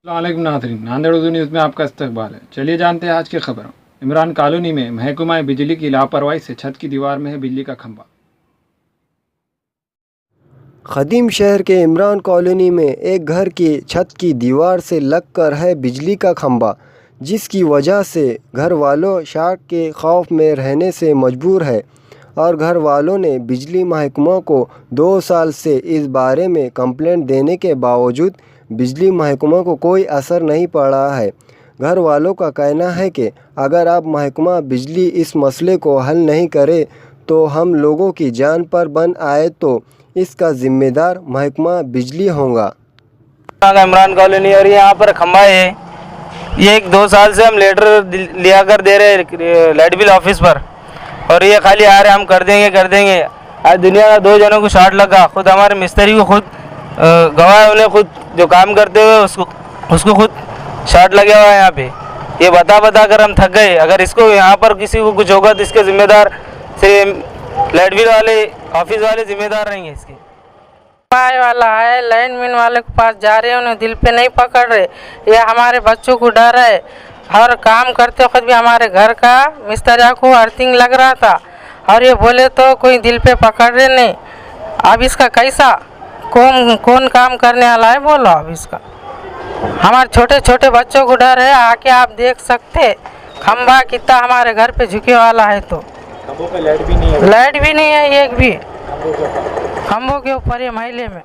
अस्सलामुअलैकुम नाज़रीन, नांदेड़ उर्दू न्यूज़ में आपका इस्तकबाल है। चलिए जानते हैं आज की खबरों। इमरान कॉलोनी में महकमा बिजली की लापरवाही से छत की दीवार में है बिजली का खंभा। खदीम शहर के इमरान कॉलोनी में एक घर की छत की दीवार से लगकर है बिजली का खंभा, जिसकी वजह से घर वालों शॉक के खौफ में रहने से मजबूर है और घर वालों ने बिजली महकमा को 2 साल से इस बारे में कंप्लेंट देने के बावजूद बिजली महकमा को कोई असर नहीं पड़ा है। घर वालों का कहना है कि अगर अब महकमा बिजली इस मसले को हल नहीं करे तो हम लोगों की जान पर बन आए तो इसका जिम्मेदार महकमा बिजली होगा। इमरान कॉलोनी और यहाँ पर खंबा है, ये 1-2 साल से हम लेटर लिया कर दे रहे हैं लाइट बिल ऑफिस पर, और ये खाली आ रहे हम कर देंगे। आज दुनिया का 2 जनों को शॉर्ट लगा, खुद हमारे मिस्त्री को खुद गवाह है, उन्हें खुद जो काम करते हुए उसको खुद शॉर्ट लगा हुआ है यहाँ पे। ये बता कर हम थक गए। अगर इसको यहाँ पर किसी को कुछ होगा तो इसके जिम्मेदार से लाइट बिल वाले ऑफिस वाले जिम्मेदार रहेंगे। इसके पाए वाला है, लाइनमैन वाले के पास जा रहे हैं, उन्हें दिल पे नहीं पकड़ रहे। ये हमारे बच्चों को डर है। हर काम करते वक्त भी हमारे घर का मिस्त्री को अर्थिंग लग रहा था और ये बोले तो कोई दिल पे पकड़ रहे नहीं। अब इसका कैसा कौन काम करने वाला है बोलो। अब इसका हमारे छोटे छोटे बच्चों को डर है। आके आप देख सकते खंबा कितना हमारे घर पे झुके वाला है। तो खंभों पे लाइट भी नहीं है एक भी खंभों के ऊपर ये महल्ले में।